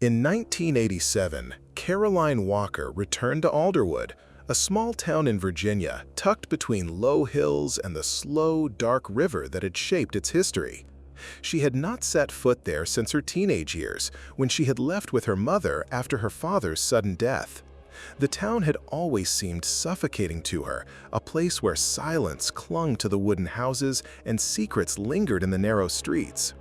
In 1987, Caroline Walker returned to Alderwood, a small town in Virginia tucked between low hills and the slow, dark river that had shaped its history. She had not set foot there since her teenage years, when she had left with her mother after her father's sudden death. The town had always seemed suffocating to her, a place where silence clung to the wooden houses and secrets lingered in the narrow streets.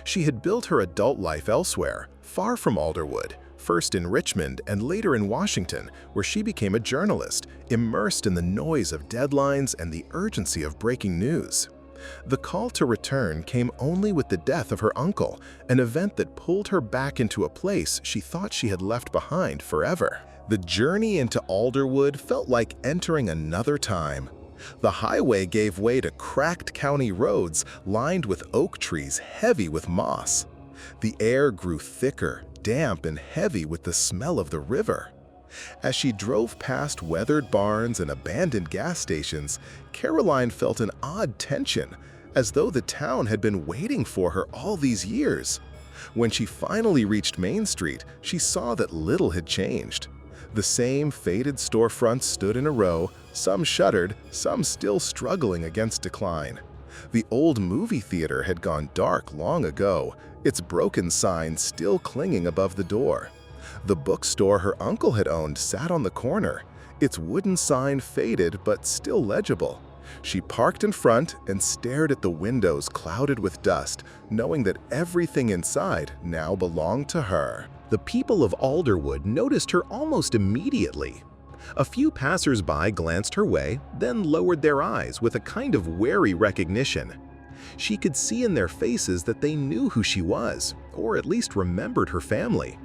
She had built her adult life elsewhere, far from Alderwood, first in Richmond and later in Washington, where she became a journalist, immersed in the noise of deadlines and the urgency of breaking news. The call to return came only with the death of her uncle, an event that pulled her back into a place she thought she had left behind forever. The journey into Alderwood felt like entering another time. The highway gave way to cracked county roads lined with oak trees heavy with moss. The air grew thicker, damp, and heavy with the smell of the river. As she drove past weathered barns and abandoned gas stations, Caroline felt an odd tension, as though the town had been waiting for her all these years. When she finally reached Main Street, she saw that little had changed. The same faded storefronts stood in a row, some shuttered, some still struggling against decline. The old movie theater had gone dark long ago, its broken sign still clinging above the door. The bookstore her uncle had owned sat on the corner, its wooden sign faded but still legible. She parked in front and stared at the windows clouded with dust, knowing that everything inside now belonged to her. The people of Alderwood noticed her almost immediately. A few passers-by glanced her way, then lowered their eyes with a kind of wary recognition. She could see in their faces that they knew who she was, or at least remembered her family.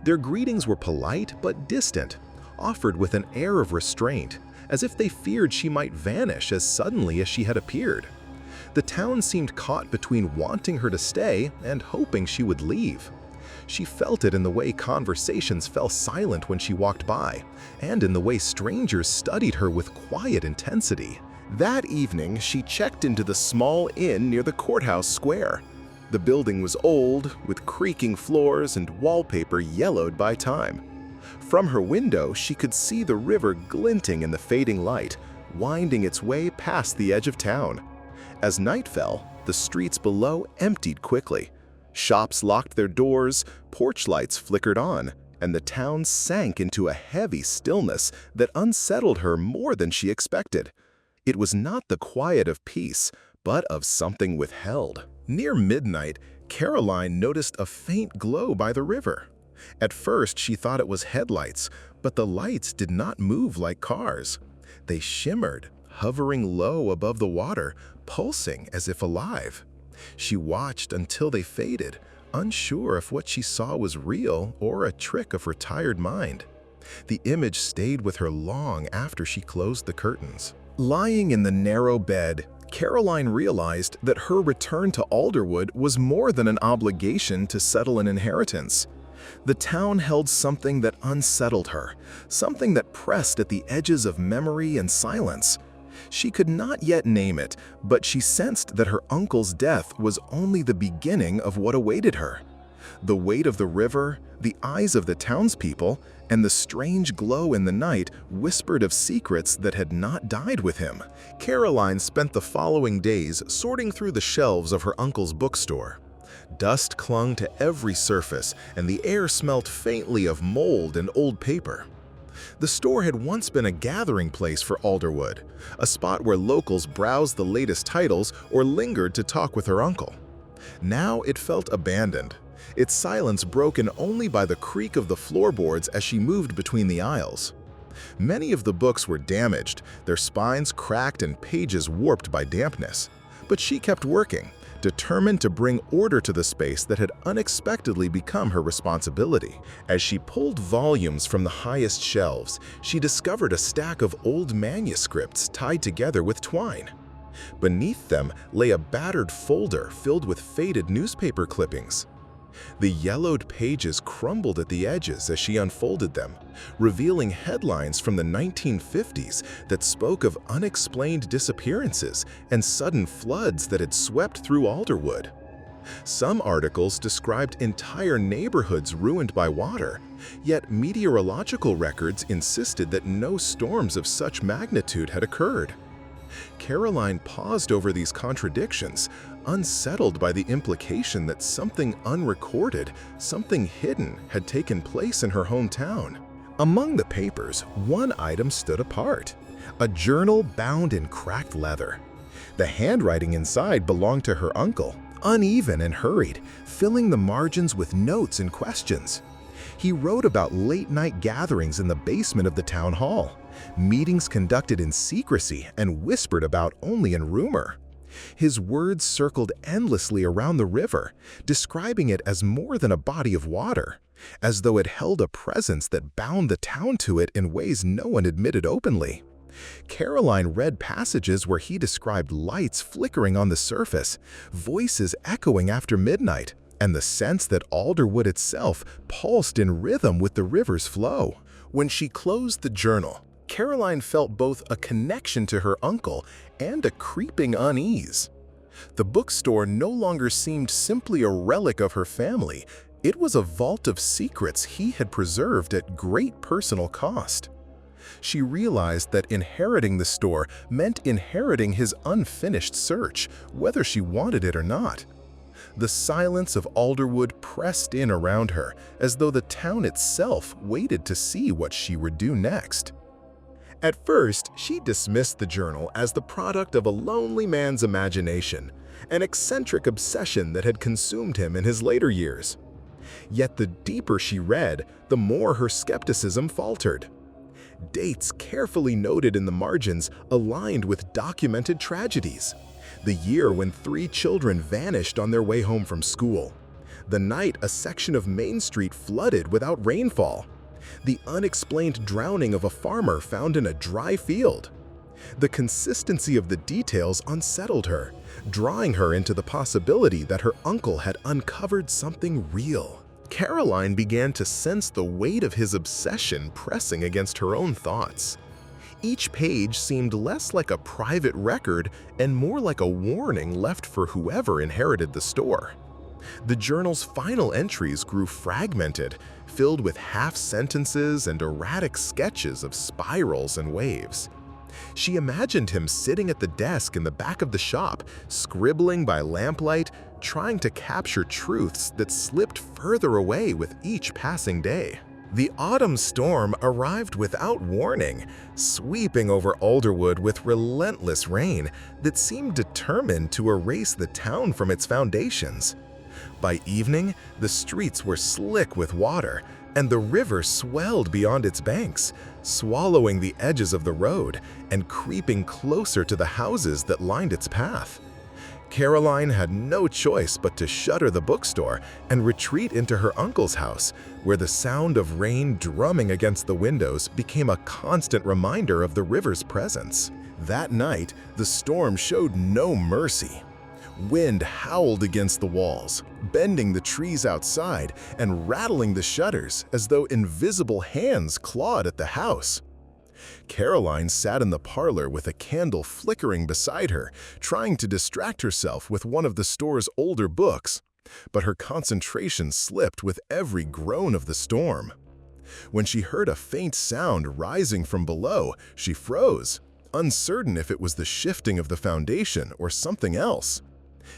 Their greetings were polite but distant, offered with an air of restraint, as if they feared she might vanish as suddenly as she had appeared. The town seemed caught between wanting her to stay and hoping she would leave. She felt it in the way conversations fell silent when she walked by, and in the way strangers studied her with quiet intensity. That evening, she checked into the small inn near the courthouse square. The building was old, with creaking floors and wallpaper yellowed by time. From her window, she could see the river glinting in the fading light, winding its way past the edge of town. As night fell, the streets below emptied quickly. Shops locked their doors, porch lights flickered on, and the town sank into a heavy stillness that unsettled her more than she expected. It was not the quiet of peace, but of something withheld. Near midnight, Caroline noticed a faint glow by the river. At first, she thought it was headlights, but the lights did not move like cars. They shimmered, hovering low above the water, pulsing as if alive. She watched until they faded, unsure if what she saw was real or a trick of her tired mind. The image stayed with her long after she closed the curtains. Lying in the narrow bed, Caroline realized that her return to Alderwood was more than an obligation to settle an inheritance. The town held something that unsettled her, something that pressed at the edges of memory and silence. She could not yet name it, but she sensed that her uncle's death was only the beginning of what awaited her. The weight of the river, the eyes of the townspeople, and the strange glow in the night whispered of secrets that had not died with him. Caroline spent the following days sorting through the shelves of her uncle's bookstore. Dust clung to every surface, and the air smelt faintly of mold and old paper. The store had once been a gathering place for Alderwood, a spot where locals browsed the latest titles or lingered to talk with her uncle. Now it felt abandoned, its silence broken only by the creak of the floorboards as she moved between the aisles. Many of the books were damaged, their spines cracked and pages warped by dampness. But she kept working, determined to bring order to the space that had unexpectedly become her responsibility. As she pulled volumes from the highest shelves, she discovered a stack of old manuscripts tied together with twine. Beneath them lay a battered folder filled with faded newspaper clippings. The yellowed pages crumbled at the edges as she unfolded them, revealing headlines from the 1950s that spoke of unexplained disappearances and sudden floods that had swept through Alderwood. Some articles described entire neighborhoods ruined by water, yet meteorological records insisted that no storms of such magnitude had occurred. Caroline paused over these contradictions, unsettled by the implication that something unrecorded, something hidden, had taken place in her hometown. Among the papers, one item stood apart: a journal bound in cracked leather. The handwriting inside belonged to her uncle, uneven and hurried, filling the margins with notes and questions. He wrote about late-night gatherings in the basement of the town hall, meetings conducted in secrecy and whispered about only in rumor. His words circled endlessly around the river, describing it as more than a body of water, as though it held a presence that bound the town to it in ways no one admitted openly. Caroline read passages where he described lights flickering on the surface, voices echoing after midnight, and the sense that Alderwood itself pulsed in rhythm with the river's flow. When she closed the journal, Caroline felt both a connection to her uncle and a creeping unease. The bookstore no longer seemed simply a relic of her family. It was a vault of secrets he had preserved at great personal cost. She realized that inheriting the store meant inheriting his unfinished search, whether she wanted it or not. The silence of Alderwood pressed in around her, as though the town itself waited to see what she would do next. At first, she dismissed the journal as the product of a lonely man's imagination, an eccentric obsession that had consumed him in his later years. Yet the deeper she read, the more her skepticism faltered. Dates carefully noted in the margins aligned with documented tragedies. The year when 3 children vanished on their way home from school. The night a section of Main Street flooded without rainfall. The unexplained drowning of a farmer found in a dry field. The consistency of the details unsettled her, drawing her into the possibility that her uncle had uncovered something real. Caroline began to sense the weight of his obsession pressing against her own thoughts. Each page seemed less like a private record and more like a warning left for whoever inherited the store. The journal's final entries grew fragmented, filled with half-sentences and erratic sketches of spirals and waves. She imagined him sitting at the desk in the back of the shop, scribbling by lamplight, trying to capture truths that slipped further away with each passing day. The autumn storm arrived without warning, sweeping over Alderwood with relentless rain that seemed determined to erase the town from its foundations. By evening, the streets were slick with water, and the river swelled beyond its banks, swallowing the edges of the road and creeping closer to the houses that lined its path. Caroline had no choice but to shutter the bookstore and retreat into her uncle's house, where the sound of rain drumming against the windows became a constant reminder of the river's presence. That night, the storm showed no mercy. Wind howled against the walls, bending the trees outside and rattling the shutters as though invisible hands clawed at the house. Caroline sat in the parlor with a candle flickering beside her, trying to distract herself with one of the store's older books, but her concentration slipped with every groan of the storm. When she heard a faint sound rising from below, she froze, uncertain if it was the shifting of the foundation or something else.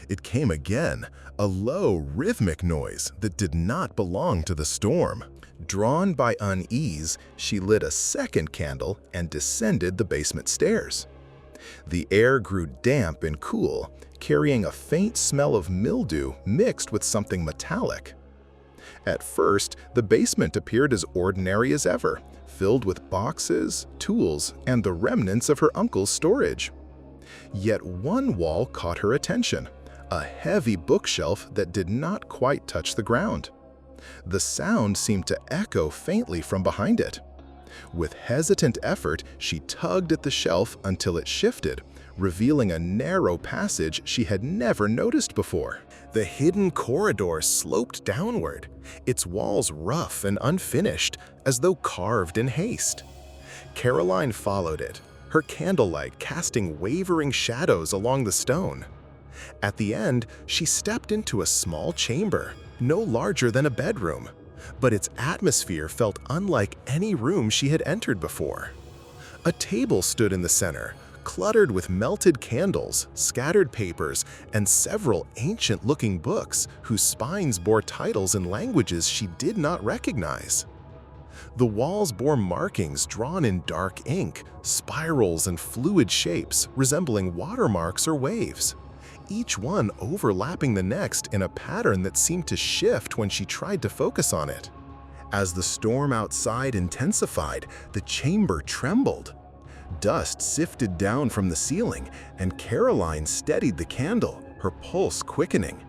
It came again, a low, rhythmic noise that did not belong to the storm. Drawn by unease, she lit a second candle and descended the basement stairs. The air grew damp and cool, carrying a faint smell of mildew mixed with something metallic. At first, the basement appeared as ordinary as ever, filled with boxes, tools, and the remnants of her uncle's storage. Yet one wall caught her attention, a heavy bookshelf that did not quite touch the ground. The sound seemed to echo faintly from behind it. With hesitant effort, she tugged at the shelf until it shifted, revealing a narrow passage she had never noticed before. The hidden corridor sloped downward, its walls rough and unfinished, as though carved in haste. Caroline followed it, her candlelight casting wavering shadows along the stone. At the end, she stepped into a small chamber, no larger than a bedroom, but its atmosphere felt unlike any room she had entered before. A table stood in the center, cluttered with melted candles, scattered papers, and several ancient-looking books whose spines bore titles in languages she did not recognize. The walls bore markings drawn in dark ink, spirals and fluid shapes resembling watermarks or waves, each one overlapping the next in a pattern that seemed to shift when she tried to focus on it. As the storm outside intensified, the chamber trembled. Dust sifted down from the ceiling, and Caroline steadied the candle, her pulse quickening.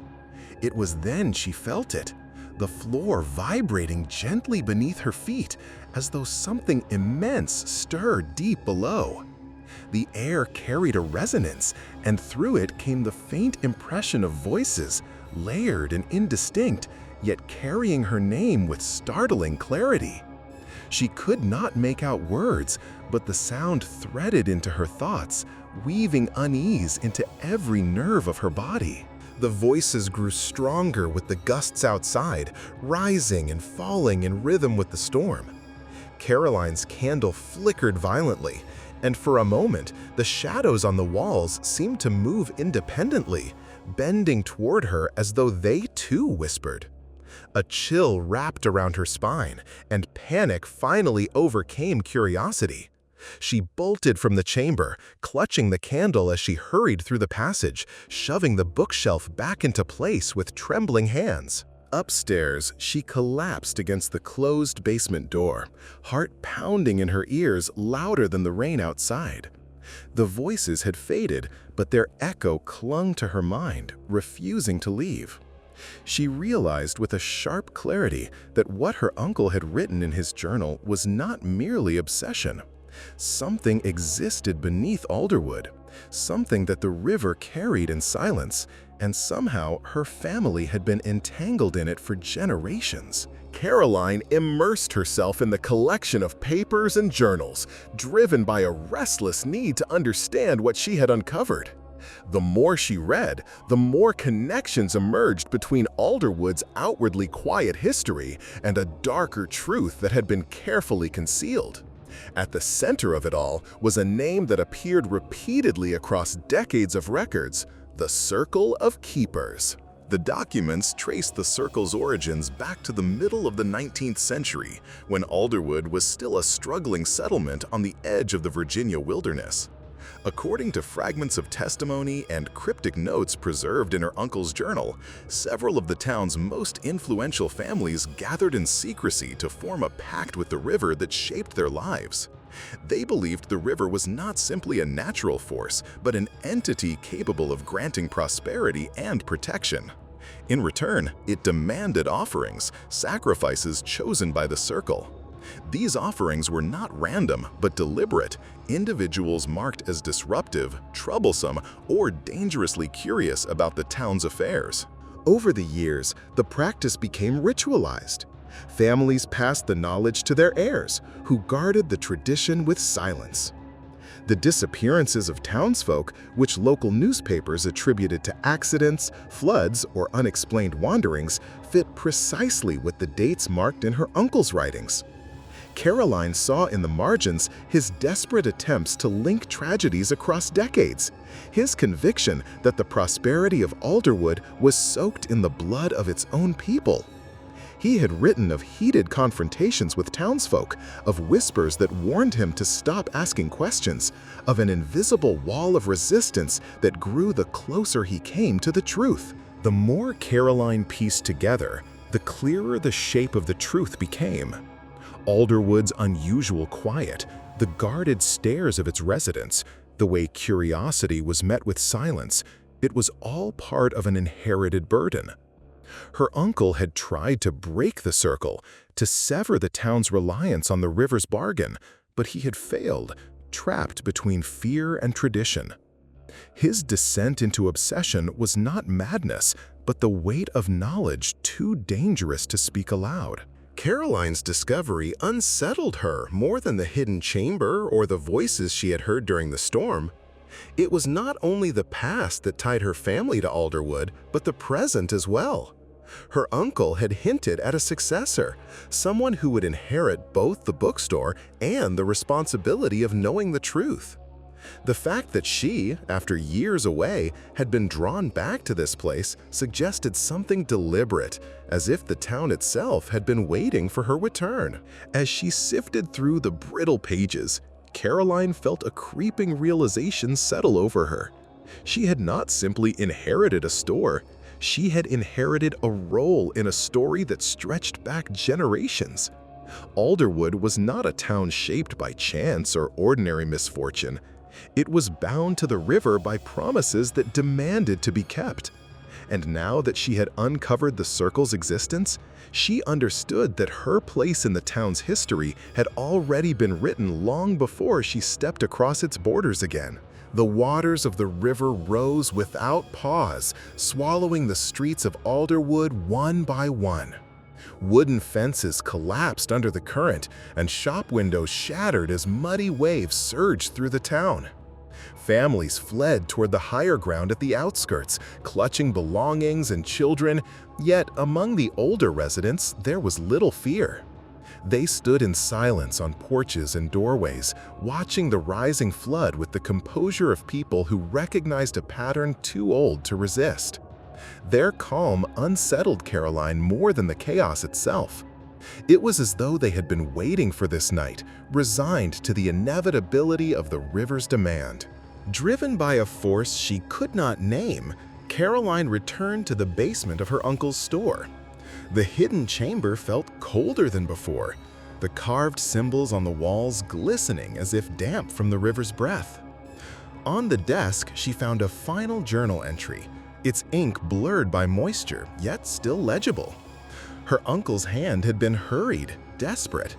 It was then she felt it, the floor vibrating gently beneath her feet, as though something immense stirred deep below. The air carried a resonance, and through it came the faint impression of voices, layered and indistinct, yet carrying her name with startling clarity. She could not make out words, but the sound threaded into her thoughts, weaving unease into every nerve of her body. The voices grew stronger with the gusts outside, rising and falling in rhythm with the storm. Caroline's candle flickered violently, and for a moment, the shadows on the walls seemed to move independently, bending toward her as though they too whispered. A chill wrapped around her spine, and panic finally overcame curiosity. She bolted from the chamber, clutching the candle as she hurried through the passage, shoving the bookshelf back into place with trembling hands. Upstairs, she collapsed against the closed basement door, heart pounding in her ears louder than the rain outside. The voices had faded, but their echo clung to her mind, refusing to leave. She realized with a sharp clarity that what her uncle had written in his journal was not merely obsession. Something existed beneath Alderwood, something that the river carried in silence, and somehow her family had been entangled in it for generations. Caroline immersed herself in the collection of papers and journals, driven by a restless need to understand what she had uncovered. The more she read, the more connections emerged between Alderwood's outwardly quiet history and a darker truth that had been carefully concealed. At the center of it all was a name that appeared repeatedly across decades of records: the Circle of Keepers. The documents traced the circle's origins back to the middle of the 19th century, when Alderwood was still a struggling settlement on the edge of the Virginia wilderness. According to fragments of testimony and cryptic notes preserved in her uncle's journal, several of the town's most influential families gathered in secrecy to form a pact with the river that shaped their lives. They believed the river was not simply a natural force, but an entity capable of granting prosperity and protection. In return, it demanded offerings, sacrifices chosen by the circle. These offerings were not random, but deliberate, individuals marked as disruptive, troublesome, or dangerously curious about the town's affairs. Over the years, the practice became ritualized. Families passed the knowledge to their heirs, who guarded the tradition with silence. The disappearances of townsfolk, which local newspapers attributed to accidents, floods, or unexplained wanderings, fit precisely with the dates marked in her uncle's writings. Caroline saw in the margins his desperate attempts to link tragedies across decades, his conviction that the prosperity of Alderwood was soaked in the blood of its own people. He had written of heated confrontations with townsfolk, of whispers that warned him to stop asking questions, of an invisible wall of resistance that grew the closer he came to the truth. The more Caroline pieced together, the clearer the shape of the truth became. Alderwood's unusual quiet, the guarded stares of its residents, the way curiosity was met with silence, it was all part of an inherited burden. Her uncle had tried to break the circle, to sever the town's reliance on the river's bargain, but he had failed, trapped between fear and tradition. His descent into obsession was not madness, but the weight of knowledge too dangerous to speak aloud. Caroline's discovery unsettled her more than the hidden chamber or the voices she had heard during the storm. It was not only the past that tied her family to Alderwood, but the present as well. Her uncle had hinted at a successor, someone who would inherit both the bookstore and the responsibility of knowing the truth. The fact that she, after years away, had been drawn back to this place suggested something deliberate, as if the town itself had been waiting for her return. As she sifted through the brittle pages, Caroline felt a creeping realization settle over her. She had not simply inherited a store, she had inherited a role in a story that stretched back generations. Alderwood was not a town shaped by chance or ordinary misfortune. It was bound to the river by promises that demanded to be kept. And now that she had uncovered the circle's existence, she understood that her place in the town's history had already been written long before she stepped across its borders again. The waters of the river rose without pause, swallowing the streets of Alderwood one by one. Wooden fences collapsed under the current, and shop windows shattered as muddy waves surged through the town. Families fled toward the higher ground at the outskirts, clutching belongings and children, yet among the older residents there was little fear. They stood in silence on porches and doorways, watching the rising flood with the composure of people who recognized a pattern too old to resist. Their calm unsettled Caroline more than the chaos itself. It was as though they had been waiting for this night, resigned to the inevitability of the river's demand. Driven by a force she could not name, Caroline returned to the basement of her uncle's store. The hidden chamber felt colder than before, the carved symbols on the walls glistening as if damp from the river's breath. On the desk, she found a final journal entry, its ink blurred by moisture, yet still legible. Her uncle's hand had been hurried, desperate.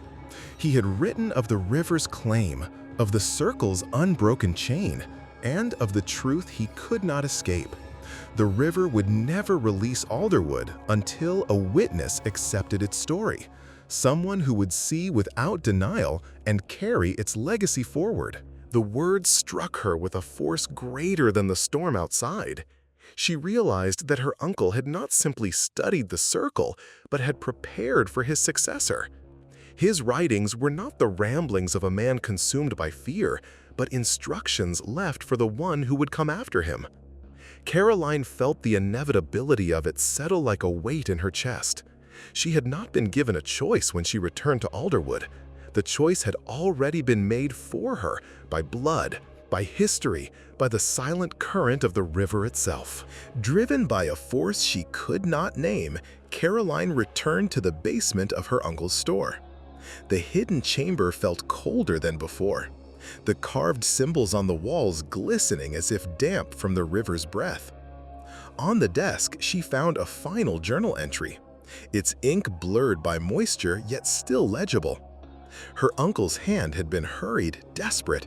He had written of the river's claim, of the circle's unbroken chain, and of the truth he could not escape. The river would never release Alderwood until a witness accepted its story, someone who would see without denial and carry its legacy forward. The words struck her with a force greater than the storm outside. She realized that her uncle had not simply studied the circle, but had prepared for his successor. His writings were not the ramblings of a man consumed by fear, but instructions left for the one who would come after him. Caroline felt the inevitability of it settle like a weight in her chest. She had not been given a choice when she returned to Alderwood. The choice had already been made for her by blood, by history, by the silent current of the river itself. Driven by a force she could not name, Caroline returned to the basement of her uncle's store. The hidden chamber felt colder than before, the carved symbols on the walls glistening as if damp from the river's breath. On the desk, she found a final journal entry, its ink blurred by moisture yet still legible. Her uncle's hand had been hurried, desperate.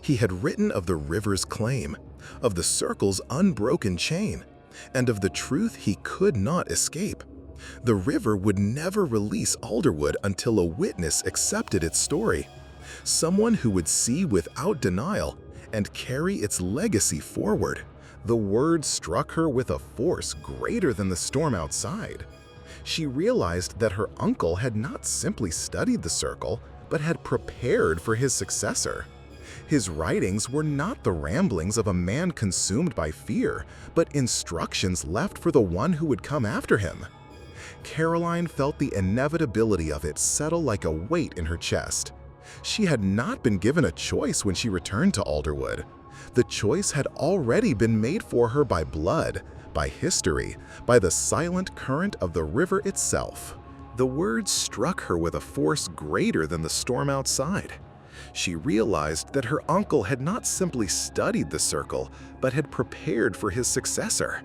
He had written of the river's claim, of the circle's unbroken chain, and of the truth he could not escape. The river would never release Alderwood until a witness accepted its story, someone who would see without denial and carry its legacy forward. The words struck her with a force greater than the storm outside. She realized that her uncle had not simply studied the circle, but had prepared for his successor. His writings were not the ramblings of a man consumed by fear, but instructions left for the one who would come after him. Caroline felt the inevitability of it settle like a weight in her chest. She had not been given a choice when she returned to Alderwood. The choice had already been made for her by blood, by history, by the silent current of the river itself. The words struck her with a force greater than the storm outside. She realized that her uncle had not simply studied the circle, but had prepared for his successor.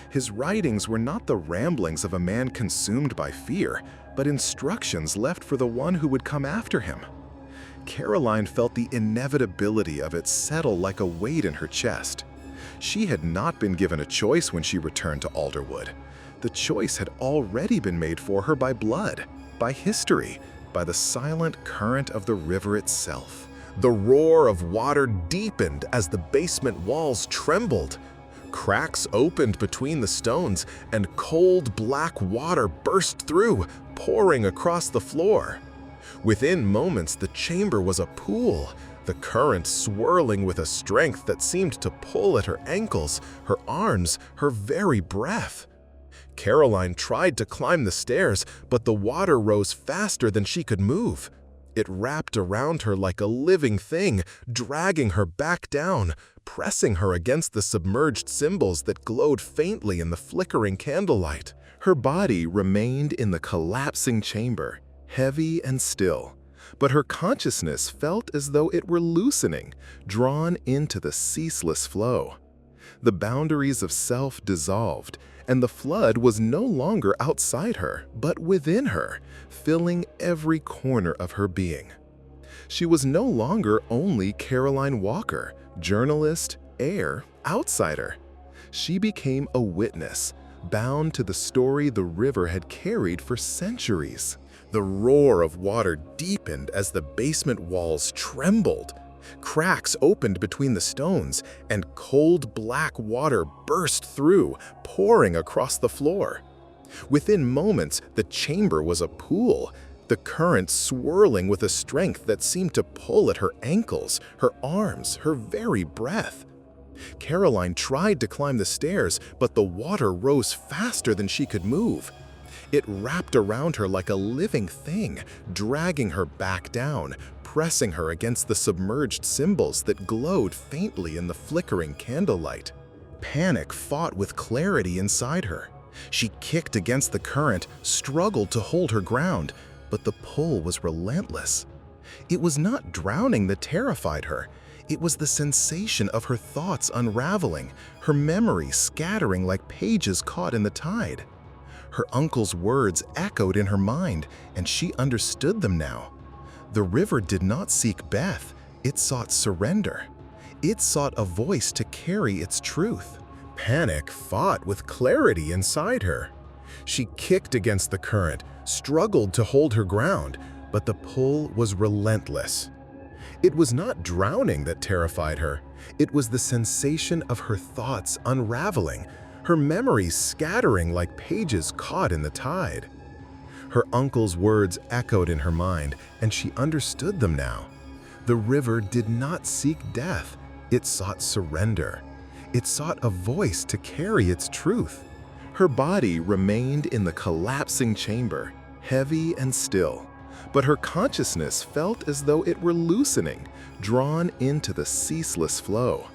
His writings were not the ramblings of a man consumed by fear, but instructions left for the one who would come after him. Caroline felt the inevitability of it settle like a weight in her chest. She had not been given a choice when she returned to Alderwood. The choice had already been made for her by blood, by history, by the silent current of the river itself. The roar of water deepened as the basement walls trembled. Cracks opened between the stones, and cold black water burst through, pouring across the floor. Within moments, the chamber was a pool, the current swirling with a strength that seemed to pull at her ankles, her arms, her very breath. Caroline tried to climb the stairs, but the water rose faster than she could move. It wrapped around her like a living thing, dragging her back down, pressing her against the submerged symbols that glowed faintly in the flickering candlelight. Her body remained in the collapsing chamber, heavy and still, but her consciousness felt as though it were loosening, drawn into the ceaseless flow. The boundaries of self dissolved, and the flood was no longer outside her, but within her, filling every corner of her being. She was no longer only Caroline Walker, journalist, heir, outsider. She became a witness, bound to the story the river had carried for centuries. The roar of water deepened as the basement walls trembled. Cracks opened between the stones, and cold black water burst through, pouring across the floor. Within moments, the chamber was a pool, the current swirling with a strength that seemed to pull at her ankles, her arms, her very breath. Caroline tried to climb the stairs, but the water rose faster than she could move. It wrapped around her like a living thing, dragging her back down, pressing her against the submerged symbols that glowed faintly in the flickering candlelight. Panic fought with clarity inside her. She kicked against the current, struggled to hold her ground, but the pull was relentless. It was not drowning that terrified her. It was the sensation of her thoughts unraveling, her memories scattering like pages caught in the tide. Her uncle's words echoed in her mind, and she understood them now. The river did not seek Beth, it sought surrender. It sought a voice to carry its truth. Panic fought with clarity inside her. She kicked against the current, struggled to hold her ground, but the pull was relentless. It was not drowning that terrified her. It was the sensation of her thoughts unraveling, her memories scattering like pages caught in the tide. Her uncle's words echoed in her mind, and she understood them now. The river did not seek death, it sought surrender. It sought a voice to carry its truth. Her body remained in the collapsing chamber, heavy and still, but her consciousness felt as though it were loosening, drawn into the ceaseless flow.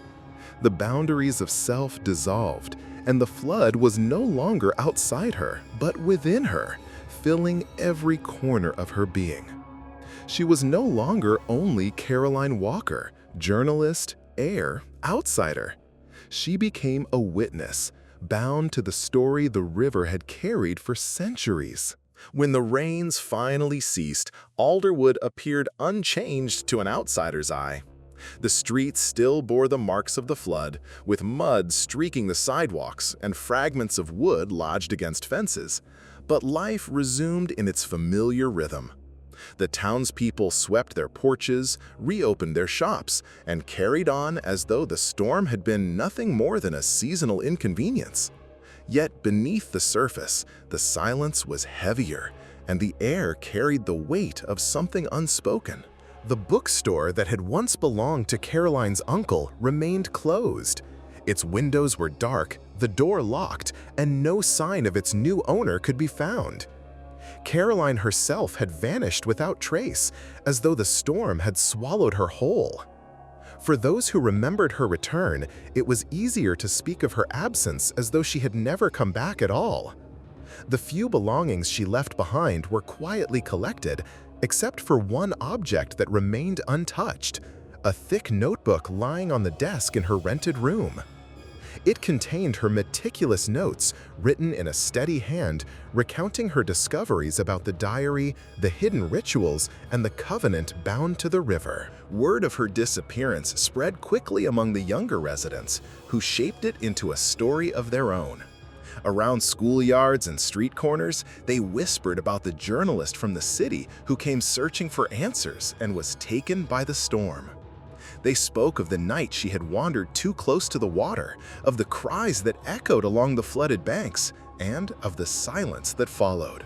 The boundaries of self dissolved, and the flood was no longer outside her, but within her, filling every corner of her being. She was no longer only Caroline Walker, journalist, heir, outsider. She became a witness, bound to the story the river had carried for centuries. When the rains finally ceased, Alderwood appeared unchanged to an outsider's eye. The streets still bore the marks of the flood, with mud streaking the sidewalks and fragments of wood lodged against fences. But life resumed in its familiar rhythm. The townspeople swept their porches, reopened their shops, and carried on as though the storm had been nothing more than a seasonal inconvenience. Yet beneath the surface, the silence was heavier, and the air carried the weight of something unspoken. The bookstore that had once belonged to Caroline's uncle remained closed. Its windows were dark, the door locked, and no sign of its new owner could be found. Caroline herself had vanished without trace, as though the storm had swallowed her whole. For those who remembered her return, it was easier to speak of her absence as though she had never come back at all. The few belongings she left behind were quietly collected, except for one object that remained untouched, a thick notebook lying on the desk in her rented room. It contained her meticulous notes, written in a steady hand, recounting her discoveries about the diary, the hidden rituals, and the covenant bound to the river. Word of her disappearance spread quickly among the younger residents, who shaped it into a story of their own. Around schoolyards and street corners, they whispered about the journalist from the city who came searching for answers and was taken by the storm. They spoke of the night she had wandered too close to the water, of the cries that echoed along the flooded banks, and of the silence that followed.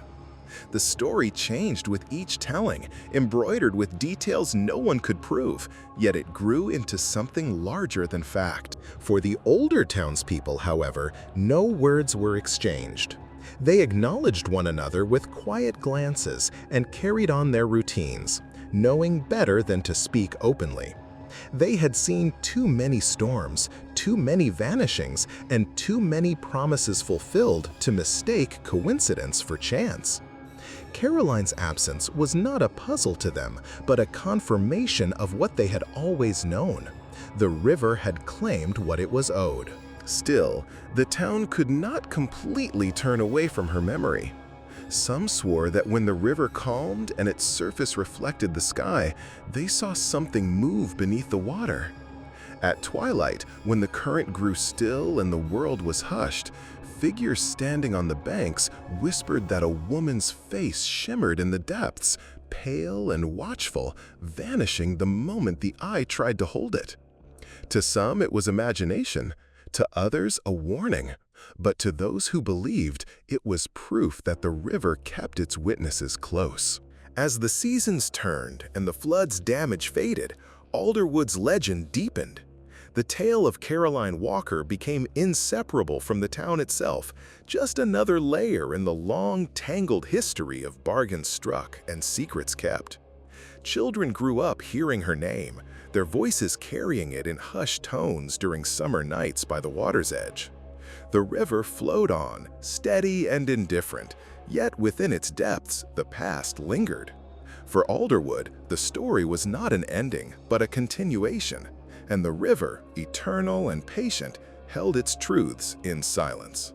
The story changed with each telling, embroidered with details no one could prove, yet it grew into something larger than fact. For the older townspeople, however, no words were exchanged. They acknowledged one another with quiet glances and carried on their routines, knowing better than to speak openly. They had seen too many storms, too many vanishings, and too many promises fulfilled to mistake coincidence for chance. Caroline's absence was not a puzzle to them, but a confirmation of what they had always known. The river had claimed what it was owed. Still, the town could not completely turn away from her memory. Some swore that when the river calmed and its surface reflected the sky, they saw something move beneath the water. At twilight, when the current grew still and the world was hushed, figures standing on the banks whispered that a woman's face shimmered in the depths, pale and watchful, vanishing the moment the eye tried to hold it. To some it was imagination, to others a warning, but to those who believed, it was proof that the river kept its witnesses close. As the seasons turned and the flood's damage faded, Alderwood's legend deepened. The tale of Caroline Walker became inseparable from the town itself, just another layer in the long, tangled history of bargains struck and secrets kept. Children grew up hearing her name, their voices carrying it in hushed tones during summer nights by the water's edge. The river flowed on, steady and indifferent, yet within its depths, the past lingered. For Alderwood, the story was not an ending, but a continuation, and the river, eternal and patient, held its truths in silence.